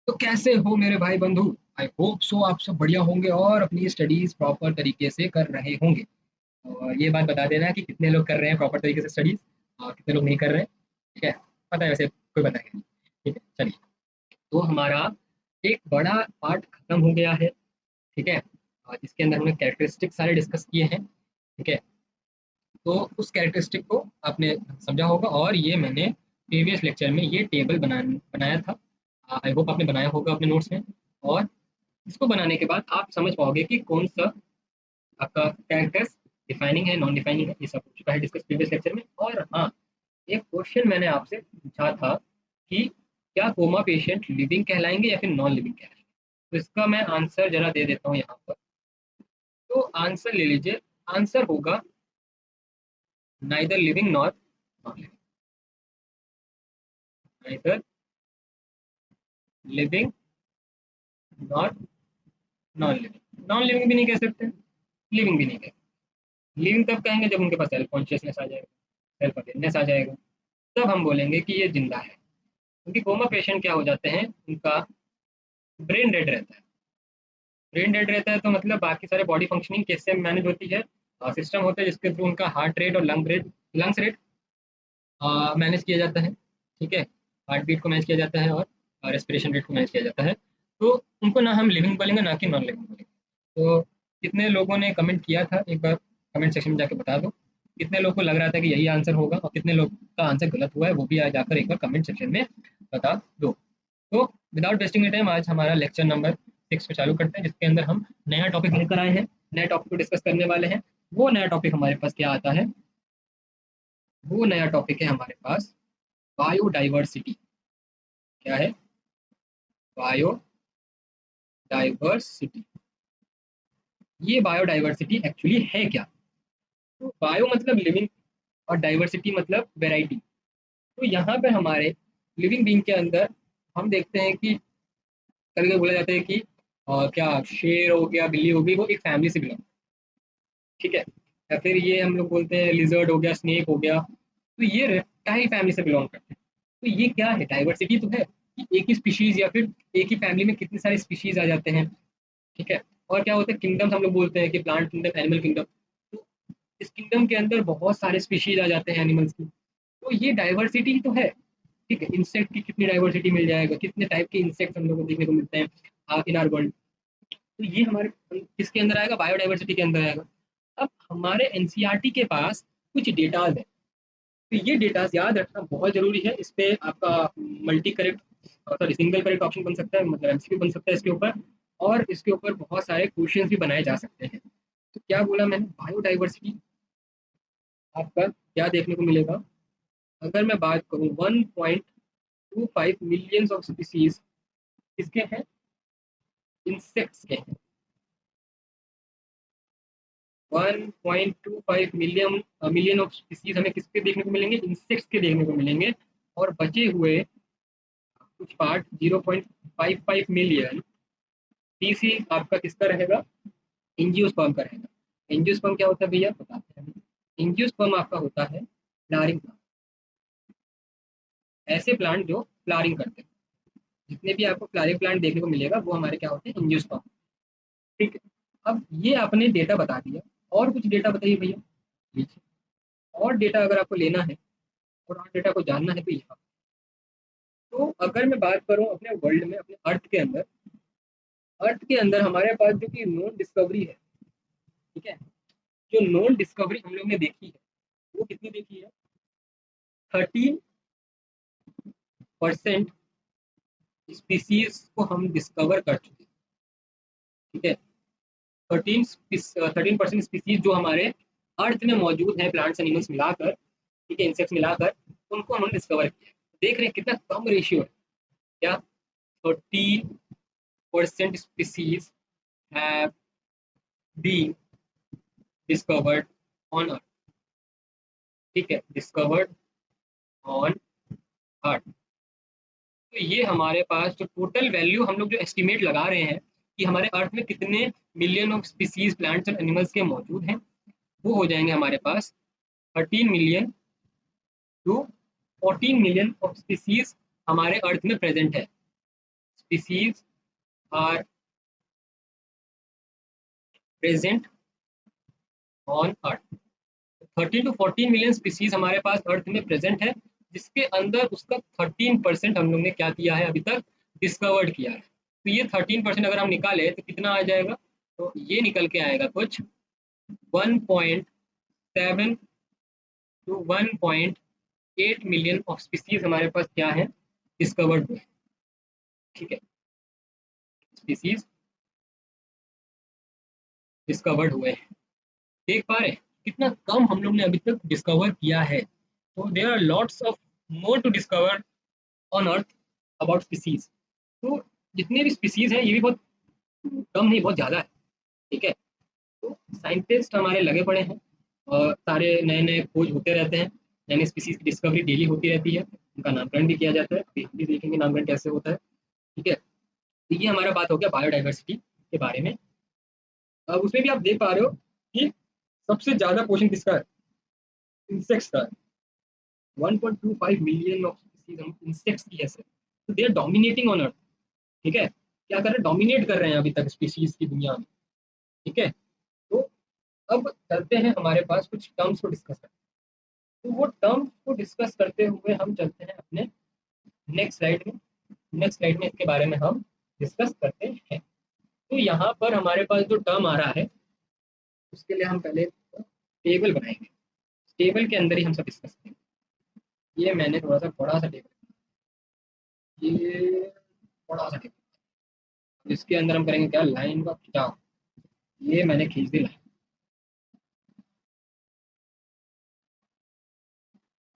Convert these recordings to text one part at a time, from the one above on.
तो कैसे हो मेरे भाई बंधु? आई होप सो आप सब बढ़िया होंगे और अपनी स्टडीज प्रॉपर तरीके से कर रहे होंगे। और ये बात बता देना कि कितने लोग कर रहे हैं प्रॉपर तरीके से स्टडीज और कितने लोग नहीं कर रहे हैं। ठीक है, पता है वैसे कोई बताएगा नहीं। ठीक है, चलिए। तो हमारा एक बड़ा पार्ट खत्म हो गया है। ठीक है, और जिसके अंदर हमने कैरेक्टरिस्टिक सारे डिस्कस किए हैं। ठीक है, तो उस कैरेक्टरिस्टिक को आपने समझा होगा और ये मैंने प्रीवियस लेक्चर में ये टेबल बनाया था। आई होप आपने बनाया होगा अपने नोट्स में। और इसको बनाने के बाद आप समझ पाओगे कि कौन सा आपका कैरेक्टर्स डिफाइनिंग है, नॉन डिफाइनिंग है। ये सब हो चुका है डिस्कस प्रीवियस लेक्चर में। और हाँ, एक क्वेश्चन मैंने आपसे पूछा था कि क्या कोमा पेशेंट लिविंग कहलाएंगे या फिर नॉन लिविंग कहलाएंगे। तो इसका मैं आंसर जरा दे देता हूँ यहाँ पर। तो आंसर ले लीजिए। आंसर होगा neither living not non living. Neither living not non living. Non living भी नहीं कह सकते, लिविंग भी नहीं कह सकते। लिविंग तब कहेंगे जब उनके पास सेल्फ कॉन्शियसनेस आ जाएगा, सेल्फ अवेयरनेस आ जाएगा, तब हम बोलेंगे कि ये जिंदा है। क्योंकि कोमा पेशेंट क्या हो जाते हैं, उनका ब्रेन डेड रहता है। ब्रेन डेड रहता है तो मतलब बाकी सारे बॉडी फंक्शनिंग कैसे मैनेज होती है। सिस्टम होता है जिसके थ्रू उनका हार्ट रेट और लंग्स रेट मैनेज किया जाता है। ठीक है, हार्ट बीट को मैनेज किया जाता है और रेस्पिरेशन रेट को मैनेज किया जाता है। तो उनको ना हम लिविंग बोलेंगे ना कि नॉन लिविंग बोलेंगे। तो कितने लोगों ने कमेंट किया था, एक बार कमेंट सेक्शन में जाके बता दो। कितने लोग को लग रहा था कि यही आंसर होगा और कितने लोग का आंसर गलत हुआ है, वो भी आ जाकर एक बार कमेंट सेक्शन में बता दो। तो विदाउट वेस्टिंग टाइम आज हमारा लेक्चर नंबर 6 को चालू करते हैं, जिसके अंदर हम नया टॉपिक लेकर आए हैं। नए टॉपिक को डिस्कस करने वाले हैं। वो नया टॉपिक हमारे पास क्या आता है? वो नया टॉपिक है हमारे पास बायोडाइवर्सिटी। क्या है? बायोडाइवर्सिटी। ये बायोडाइवर्सिटी एक्चुअली है क्या? तो बायो मतलब लिविंग और डाइवर्सिटी मतलब वेराइटी। तो यहाँ पे हमारे लिविंग बीइंग के अंदर हम देखते हैं कि कभी कभी बोला जाता है कि क्या शेर हो गया, बिल्ली हो गई, वो एक फैमिली से बिलोंग। ठीक है, या फिर ये हम लोग बोलते हैं लिजर्ड हो गया, स्नेक हो गया, तो ये रेप्टाइल फैमिली से बिलोंग करते हैं। तो ये क्या है? डाइवर्सिटी तो है कि एक ही स्पीशीज या फिर एक ही फैमिली में कितने सारे स्पीशीज आ जाते हैं। ठीक है, और क्या होता है, किंगडम्स हम लोग बोलते हैं कि प्लांट किंगडम, एनिमल किंगडम। तो इस किंगडम के अंदर बहुत सारे स्पीशीज आ जाते हैं एनिमल्स की। तो ये डाइवर्सिटी तो है। ठीक है, इंसेक्ट की कितनी डाइवर्सिटी मिल जाएगा, कितने टाइप के इंसेक्ट हम लोग को देखने को मिलते हैं इन आर वर्ल्ड। तो ये हमारे किसके अंदर आएगा? बायोडाइवर्सिटी के अंदर आएगा। अब हमारे एनसीईआरटी के पास कुछ डेटाज है। तो ये डेटाज याद रखना बहुत जरूरी है। इस पे आपका multi correct, sorry single correct option बन सकता है, मतलब एमसीक्यू बन सकता है इसके ऊपर। और इसके ऊपर बहुत सारे क्वेश्चंस भी बनाए जा सकते हैं। तो क्या बोला मैंने? बायोडाइवर्सिटी आपका क्या देखने को मिलेगा? अगर मैं बात करूं 1.25 मिलियंस ऑफ स्पीसीज किसके हैं? इंसेक्ट्स के हैं। 1.25 मिलियन मिलियन ऑफ स्पीसीज हमें किसके देखने को मिलेंगे? इंसेक्ट्स के देखने को मिलेंगे। और बचे हुए कुछ पार्ट 0.55 मिलियन पीसी आपका किसका रहेगा? एंजियोस्पर्म का रहेगा। एंजियोस्पर्म क्या होता है भैया, बताते हैं। एंजियोस्पर्म आपका होता है फ्लावरिंग प्लांट। ऐसे प्लांट जो फ्लावरिंग करते हैं, जितने भी आपको फ्लावरिंग प्लांट देखने को मिलेगा वो हमारे क्या होते हैं? एंजियोस्पर्म। ठीक है, अब ये आपने डेटा बता दिया। और कुछ डेटा बताइए भैया, लीजिए। और डेटा अगर आपको लेना है और डेटा को जानना है तो यहाँ। तो अगर मैं बात करूं अपने वर्ल्ड में, अपने अर्थ के अंदर, अर्थ के अंदर हमारे पास जो कि नोन डिस्कवरी है। ठीक है, जो नोन डिस्कवरी हम लोग ने देखी है वो कितनी देखी है? 13% स्पीसीज को हम डिस्कवर कर चुके हैं। ठीक है, 13% स्पीसीज जो हमारे अर्थ में मौजूद है, प्लांट्स एनिमल्स मिलाकर, ठीक है, इंसेक्ट्स मिलाकर, उनको हमने डिस्कवर किया है। देख रहे हैं कितना कम रेशियो है। क्या 13% species have been discovered on earth. ठीक है, डिस्कवर्ड ऑन अर्थ। तो ये हमारे पास जो टोटल वैल्यू हम लोग जो एस्टिमेट लगा रहे हैं कि हमारे अर्थ में कितने मिलियन ऑफ स्पीसीज प्लांट्स और एनिमल्स के मौजूद हैं, वो हो जाएंगे हमारे पास 13 million to 14 million of species हमारे अर्थ में प्रेजेंट है। Species are present on earth. 13 to 14 million species हमारे पास अर्थ में प्रेजेंट है, जिसके अंदर उसका 13% हम लोग ने क्या किया है, अभी तक डिस्कवर्ड किया है। तो ये 13% अगर हम निकाले तो कितना आ जाएगा, तो ये निकल के आएगा कुछ 1.7 to 1.8 मिलियन ऑफ स्पीसीज हमारे पास क्या है, डिस्कवर्ड हुए। ठीक है, स्पीसीज डिस्कवर्ड हुए हैं। देख पा रहे हैं कितना कम हम लोग ने अभी तक डिस्कवर किया है। तो there are lots of more to discover on earth about species. तो जितने भी स्पीसीज हैं ये भी बहुत कम नहीं, बहुत ज़्यादा है। ठीक है, तो साइंटिस्ट हमारे लगे पड़े हैं और सारे नए नए खोज होते रहते हैं, नए नए स्पीसीज की डिस्कवरी डेली होती रहती है, उनका नामकरण भी किया जाता है। अभी हम भी देखेंगे नामकरण कैसे होता है। ठीक है, तो ये हमारा बात हो गया बायोडाइवर्सिटी के बारे में। अब उसमें भी आप देख पा रहे हो कि सबसे ज़्यादा पोर्शन किसका है, इंसेक्ट्स का है। 1.25 मिलियन ऑफ स्पीसीज हम इंसेक्ट्स की है। तो they are dominating on earth. ठीक है, क्या कर रहे हैं, डोमिनेट कर रहे हैं अभी तक स्पीसीज की दुनिया में। ठीक है, तो अब चलते हैं हमारे पास कुछ टर्म्स को डिस्कस करते हैं। तो वो टर्म्स को डिस्कस करते हुए हम चलते हैं अपने नेक्स्ट स्लाइड में। नेक्स्ट स्लाइड में इसके बारे में हम डिस्कस करते हैं। तो यहाँ पर हमारे पास जो टर्म आ रहा है उसके लिए हम पहले टेबल बनाएंगे। टेबल के अंदर ही हम सब डिस्कस करेंगे। ये मैंने थोड़ा सा बड़ा सा टेबल, ये बड़ा सा टेबल, इसके अंदर हम करेंगे क्या, लाइन का खिंचाव। ये मैंने खींच दी लाइन,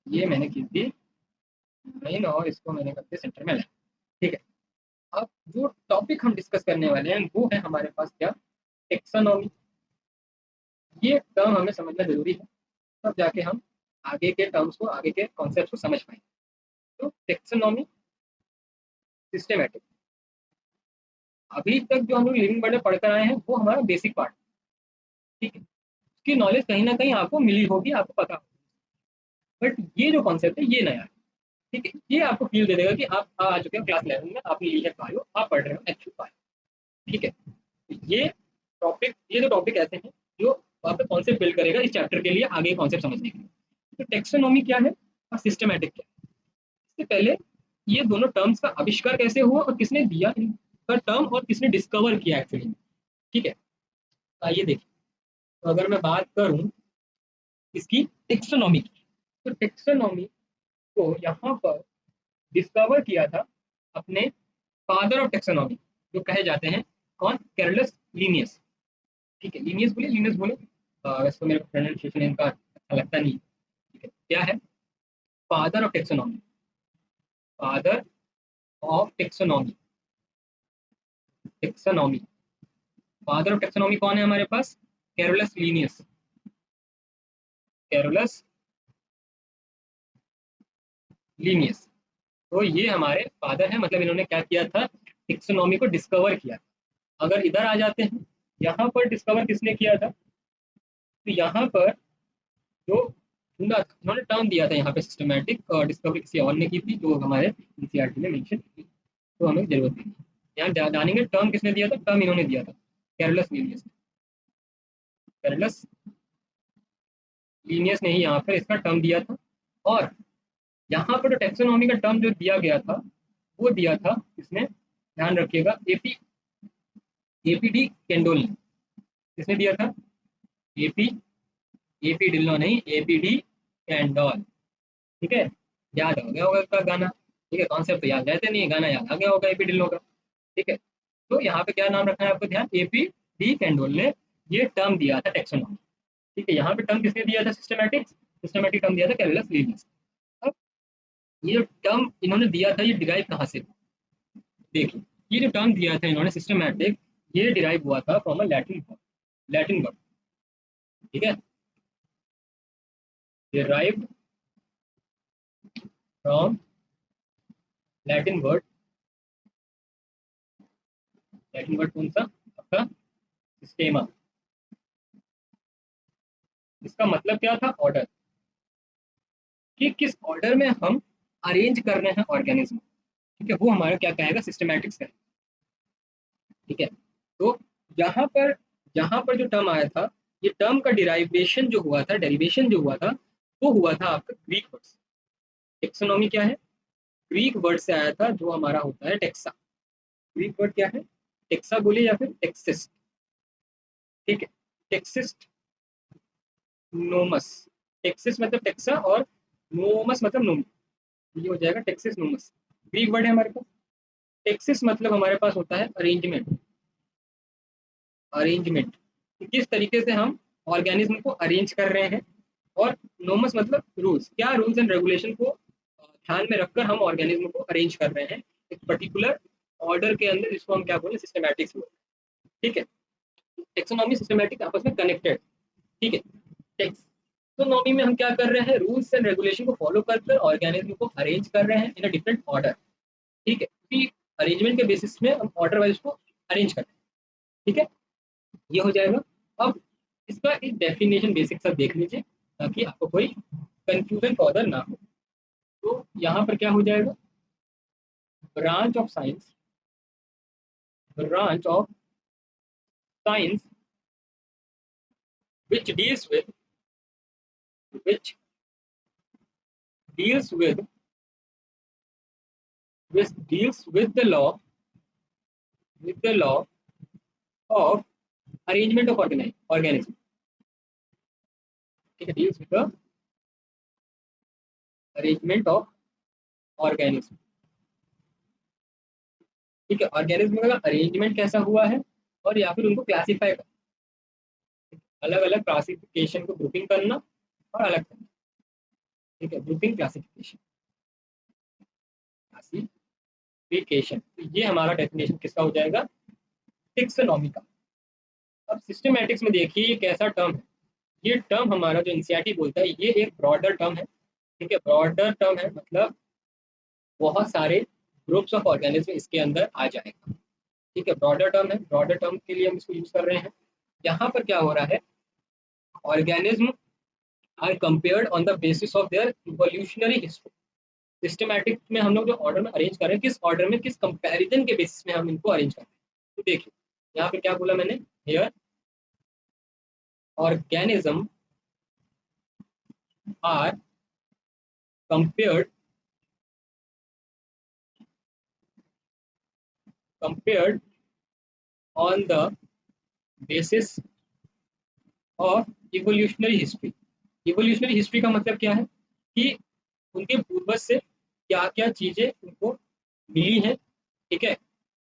ये मैंने खींच दी लाइन और इसको मैंने करके सेंटर में लाइन। ठीक है, अब जो टॉपिक हम डिस्कस करने वाले हैं वो है हमारे पास क्या, टेक्सोनॉमी। ये टर्म हमें समझना जरूरी है, तब जाके हम आगे के टर्म्स को, आगे के कॉन्सेप्ट को समझ पाएंगे। तो टेक्सोनॉमी, सिस्टेमेटिक, अभी तक जो हम लोग लिविंग वर्ड में पढ़कर आए हैं वो हमारा बेसिक पार्ट। ठीक है, उसकी नॉलेज कहीं ना कहीं आपको मिली होगी, आपको पता होगा, बट ये जो कॉन्सेप्ट है ये नया है। ठीक है, ये आपको फील दे देगा कि आप आ चुके हो क्लास 11 में, आपने ली है बायो, आप पढ़ रहे हो एक्चुअल बायो। ठीक है, ये जो टॉपिक ऐसे हैं जो आपको कॉन्सेप्ट बिल्ड करेगा इस चैप्टर के लिए, आगे कॉन्सेप्ट समझने के लिए। तो टेक्सोनॉमी क्या है और सिस्टमैटिक क्या है, इससे पहले ये दोनों टर्म्स का आविष्कार कैसे हुआ और किसने दिया इनका टर्म और किसने डिस्कवर किया एक्चुअली। ठीक है, आइए देखिए। तो अगर मैं बात करूं इसकी टेक्सोनॉमी की, तो टेक्सोनॉमी को यहाँ पर डिस्कवर किया था अपने फादर ऑफ टेक्सोनॉमी जो कहे जाते हैं, कौन, कैरलस लीनियस। ठीक है, लीनियस बोले, लीनियस बोले, वैसे तो मेरे को प्रोनाउंसिएशन इनका अच्छा लगता नहीं। ठीक है, क्या है, father of taxonomy, father of taxonomy, taxonomy, father of taxonomy कौन है हमारे पास, कैरोलस लीनियस, कैरोलस लीनियस। तो ये हमारे फादर हैं, मतलब इन्होंने क्या किया था, टेक्सोनॉमी को डिस्कवर किया। अगर इधर आ जाते हैं, यहाँ पर डिस्कवर किसने किया था, तो यहाँ पर जो ढूंढा था, उन्होंने टर्म दिया था यहाँ पे सिस्टमैटिक, और डिस्कवरी किसी और ने की थी जो हमारे एनसीईआरटी में मेंशन की, तो हमें जरूरत नहीं है। यहाँ जानेंगे टर्म किसने दिया था, टर्म इन्होंने दिया था, कैरोलस लीनियस, कैरोलस लीनियस ने ही यहाँ पर इसका टर्म दिया था। और यहाँ पर जो टेक्सोनॉमी का टर्म जो दिया गया था वो दिया था इसने, ध्यान रखिएगा, एपीडी कैंडोल ने। किसने दिया था, एपी एपी डिल्लो नहीं, एपीडी कैंडोल। ठीक है, याद हो गया होगा इसका गाना। ठीक है, कॉन्सेप्ट तो याद रहते नहीं है, गाना याद आ गया होगा एपी डिल्लो का। ठीक है, तो यहाँ पे क्या नाम रखना है आपको, ध्यान, एपी डी कैंडोल ने ये टर्म दिया था टेक्सोनॉमी। ठीक है, यहाँ पे टर्म किसने दिया था, सिस्टमैटिक, सिस्टमैटिक टर्म दिया था कैरोलस लीनियस। अब ये जो टर्म इन्होंने दिया था ये डिराइव कहाँ से, देखिए, ये जो टर्म दिया था इन्होंने सिस्टमैटिक, ये डिराइव हुआ था from a Latin word, Latin word. ठीक है, derived from Latin word, Latin word कौन सा आपका, सिस्टेमा। इसका मतलब क्या था, ऑर्डर, कि किस ऑर्डर में हम अरेंज कर रहे हैं ऑर्गेनिज्म। ठीक है, वो हमारा क्या कहेगा, सिस्टमैटिक्स है। ठीक है। तो यहाँ पर जो टर्म आया था, ये टर्म का डिराइवेशन जो हुआ था, डेरिवेशन जो हुआ था, वो हुआ था आपका ग्रीक वर्ड से। टेक्सोनॉमी क्या है? ग्रीक वर्ड से आया था, जो हमारा होता है टेक्सा। ग्रीक वर्ड क्या है? टेक्सा बोले या फिर टेक्सिस्ट। ठीक है, टेक्सिस्ट नोमस। टेक्सिस मतलब टेक्सा, और नोमस मतलब नोमी, ये हो जाएगा टेक्सिस नोमस। ग्रीक वर्ड है हमारे पास। टेक्सिस मतलब हमारे पास होता है अरेंजमेंट। अरेंजमेंट, किस तरीके से हम ऑर्गेनिज्म को अरेंज कर रहे हैं। और नोमस मतलब रूल्स, क्या रूल्स एंड रेगुलेशन को ध्यान में रखकर हम ऑर्गेनिज्म को अरेंज कर रहे हैं एक पर्टिकुलर ऑर्डर के अंदर, जिसको हम क्या बोले, सिस्टमैटिक्स बोलते हैं। ठीक है, टेक्सोनॉमी सिस्टमैटिक आपस में कनेक्टेड। ठीक है, टेक्सोनॉमी में हम क्या कर रहे हैं, रूल्स एंड रेगुलेशन को फॉलो कर ऑर्गेनिज्म को अरेंज कर रहे हैं इन अ डिफरेंट ऑर्डर। ठीक है, क्योंकि अरेंजमेंट के बेसिस में हम ऑर्डर वाइज को अरेंज करते हैं। ठीक है, ये हो जाएगा। अब इसका एक डेफिनेशन बेसिक सा देख लीजिए, ताकि आपको कोई कंफ्यूजन फर्दर ना हो। तो यहाँ पर क्या हो जाएगा, branch of science, branch of science which deals with which deals with the law, of arrangement of organism। ठीक है, deals with the arrangement of organism। ठीक है, ऑर्गेनिज्म का अरेंजमेंट कैसा हुआ है, और या फिर उनको क्लासीफाई कर, अलग अलग क्लासिफिकेशन को ग्रुपिंग करना और अलग करना। ठीक है, ग्रुपिंग क्लासिफिकेशन, क्लासिफिकेशन, तो ये हमारा डेफिनेशन किसका हो जाएगा, टेक्सोनॉमी का। अब सिस्टमैटिक्स में देखिए ये कैसा टर्म है। ये टर्म हमारा जो एनसीईआरटी बोलता है, ये एक ब्रॉडर टर्म है। ठीक है, ब्रॉडर टर्म है, मतलब बहुत सारे ग्रुप्स ऑफ ऑर्गेनिज्म इसके अंदर आ जाएगा। ठीक है, ब्रॉडर टर्म है, ब्रॉडर टर्म के लिए हम इसको यूज कर रहे हैं। यहाँ पर क्या हो रहा है, organism are compared on the basis of their evolutionary history. Systematic में हम लोग जो ऑर्डर में अरेंज कर रहे हैं, किस ऑर्डर में, किस कंपैरिजन के बेसिस में हम इनको अरेंज कर रहे हैं। तो देखिए यहाँ पे क्या बोला मैंने, here organism are compared compared on the basis of evolutionary history. Evolutionary history का मतलब क्या है, कि उनके पूर्वज से क्या क्या चीजें उनको मिली हैं। ठीक है,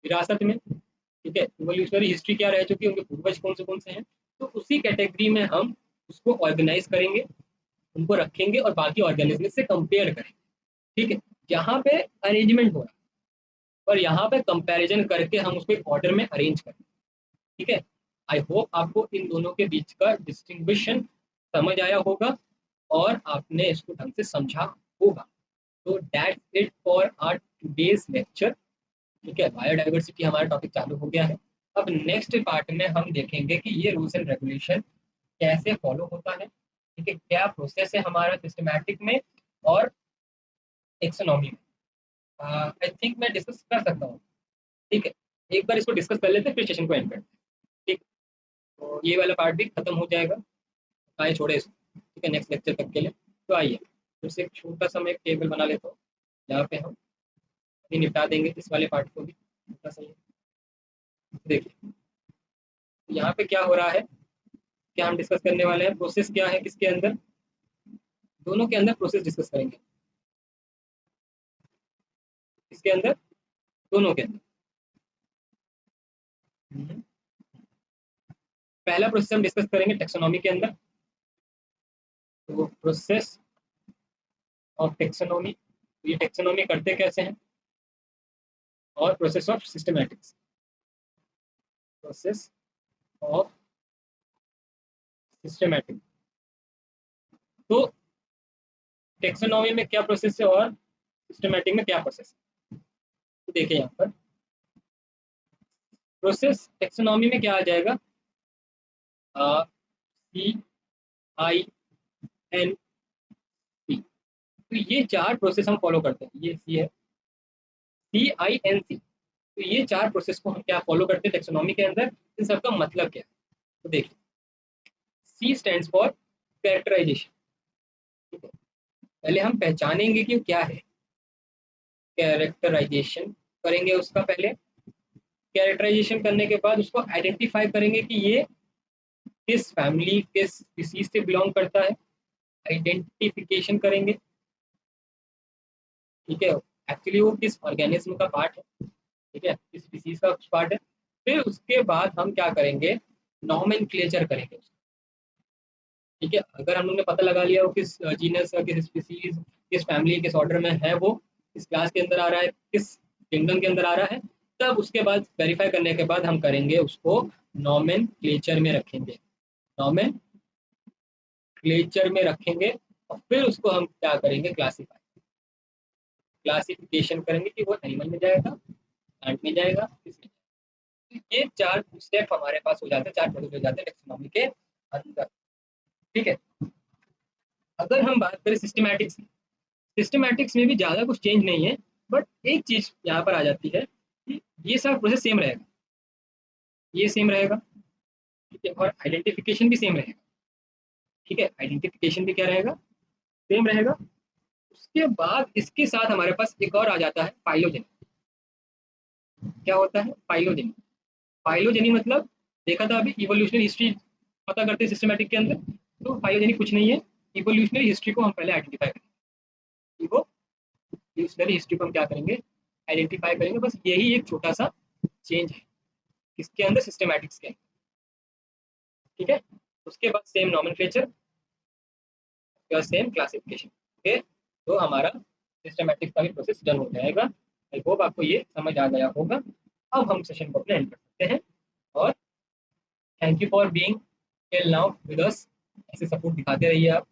विरासत में। ठीक है, इवोल्यूशनरी हिस्ट्री क्या रह चुकी है, उनके पूर्वज कौन से हैं। तो उसी कैटेगरी में हम उसको ऑर्गेनाइज करेंगे, उनको रखेंगे और बाकी ऑर्गेनिज्म से कंपेयर करेंगे। ठीक है, यहाँ पे अरेंजमेंट हो रहा है, और यहाँ पे कंपैरिजन करके हम उसको एक ऑर्डर में अरेंज करेंगे। ठीक है, आई होप आपको इन दोनों के बीच का डिस्टिंग्विशन समझ आया होगा, और आपने इसको ढंग से समझा होगा। तो that's it for our today's lecture. ठीक है, बायोडाइवर्सिटी हमारा टॉपिक चालू हो गया है। अब नेक्स्ट पार्ट में हम देखेंगे कि ये रूल्स एंड रेगुलेशन कैसे फॉलो होता है। ठीक है, क्या प्रोसेस है हमारा सिस्टमैटिक में और टेक्सोनॉमी में। आई थिंक मैं डिस्कस कर सकता हूँ। ठीक है, एक बार इसको डिस्कस कर लेते हैं, फिर सेशन को एंड करते हैं। ठीक, तो ये वाला पार्ट भी खत्म हो जाएगा। आइए छोड़े इसको, ठीक है, नेक्स्ट लेक्चर तक के लिए। तो आइए फिर से एक छोटा सा मैं एक टेबल बना लेता हूँ, जहाँ पे हम अभी निपटा देंगे इस वाले पार्ट को भी छोटा सा ही। देखिए यहाँ पे क्या हो रहा है, क्या हम डिस्कस करने वाले हैं, प्रोसेस क्या है, किसके अंदर, दोनों के अंदर प्रोसेस डिस्कस करेंगे। किसके अंदर, दोनों के अंदर। पहला प्रोसेस हम डिस्कस करेंगे टेक्सोनॉमी के अंदर। तो प्रोसेस ऑफ टेक्सोनॉमी, ये टेक्सोनॉमी करते कैसे हैं, और process of systematics, process of systematic. तो टेक्सोनॉमी में क्या प्रोसेस है और सिस्टमैटिक में क्या प्रोसेस है। तो देखिए यहाँ पर प्रोसेस टेक्सोनॉमी में क्या आ जाएगा, CINC। तो ये चार प्रोसेस हम फॉलो करते हैं, ये सी है, CINC। तो ये 4 प्रोसेस को हम क्या फॉलो करते हैं टेक्सोनॉमी के अंदर, इन सबका मतलब क्या है। तो देखिए, सी स्टैंड्स फॉर कैरेक्टराइजेशन। ठीक है, पहले हम पहचानेंगे कि क्या है कैरेक्टराइजेशन, करेंगे उसका पहले। कैरेक्टराइजेशन करने के बाद उसको आइडेंटिफाई करेंगे कि ये किस फैमिली किस स्पीसीज से बिलोंग करता है, आइडेंटिफिकेशन करेंगे। ठीक है, एक्चुअली वो किस ऑर्गेनिज्म का पार्ट है, ठीक है, किस स्पीसीज का पार्ट है। फिर उसके बाद हम क्या करेंगे, नॉमेनक्लेचर करेंगे। ठीक है, अगर हम लोग ने पता लगा लिया वो किस जीनस किस स्पीसीज किस फैमिली किस ऑर्डर में है, वो किस क्लास के अंदर आ रहा है, किस किंगडम के अंदर आ रहा है, तब उसके बाद वेरीफाई करने के बाद हम करेंगे उसको नॉमेनक्लेचर में रखेंगे, नॉमेनक्लेचर में रखेंगे। और फिर उसको हम क्या करेंगे, क्लासीफाई, क्लासिफिकेशन करेंगे कि वो एनिमल में जाएगा, प्लांट में जाएगा, किसमें। तो ये 4 स्टेप हमारे पास हो जाते हैं, 4 प्रोसेस हो जाते हैं टेक्सोनॉमी के अंदर। ठीक है, अगर हम बात करें सिस्टमैटिक्स की, सिस्टमैटिक्स में भी ज़्यादा कुछ चेंज नहीं है, बट एक चीज़ यहाँ पर आ जाती है कि ये सब प्रोसेस सेम रहेगा, ये सेम रहेगा। ठीक है, और आइडेंटिफिकेशन भी सेम रहेगा। ठीक है, आइडेंटिफिकेशन भी क्या रहेगा, सेम रहेगा। उसके बाद इसके साथ हमारे पास एक और आ जाता है फाइलोजेनी। क्या होता है फाइलोजेनी, फाइलोजेनी मतलब देखा था अभी इवोल्यूशनरी हिस्ट्री पता करते हैं सिस्टमैटिक के अंदर। तो फाइलोजेनी कुछ नहीं है, इवोल्यूशनरी हिस्ट्री को हम पहले आइडेंटिफाई करेंगे, इवोल्यूशनरी हिस्ट्री को हम क्या करेंगे, आइडेंटिफाई करेंगे। बस यही एक छोटा सा चेंज है किसके अंदर, सिस्टमैटिक्स के। ठीक है, उसके बाद same nomenclature, same classification. Okay, तो हमारा सिस्टमैटिक्स का भी प्रोसेस डन हो जाएगा। आई होप आपको ये समझ आ गया होगा। अब हम सेशन को अपने एंड कर सकते हैं। और thank you for being till now with us. ऐसे सपोर्ट दिखाते रहिए आप।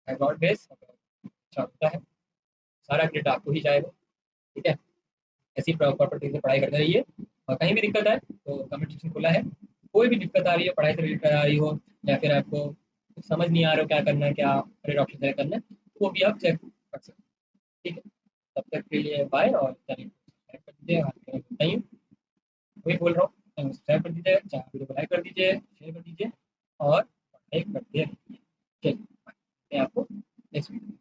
God bless. अच्छा होता है, सारा क्रेडिट आपको ही जाएगा। ठीक है, ऐसी प्रॉपर तरीके से पढ़ाई करते रहिए। और कहीं भी दिक्कत आए तो कमेंट सेक्शन खुला है। कोई भी दिक्कत आ रही है, पढ़ाई से रिलेटेड आ रही हो, या फिर आपको कुछ समझ नहीं आ रहा हो क्या करना है, क्या करियर ऑप्शन सेलेक्ट करना है, तो वो भी आप चेक कर सकते हैं। ठीक है, तब तक के लिए बाय। और चैनल को सब्सक्राइब कर दीजिए, नहीं वही बोल रहा हूँ, सब्सक्राइब कर दीजिए, चाहे वीडियो को लाइक कर दीजिए, शेयर कर दीजिए, और पढ़ाई करते रहिए। चलिए, मैं आपको नेक्स्ट वीडियो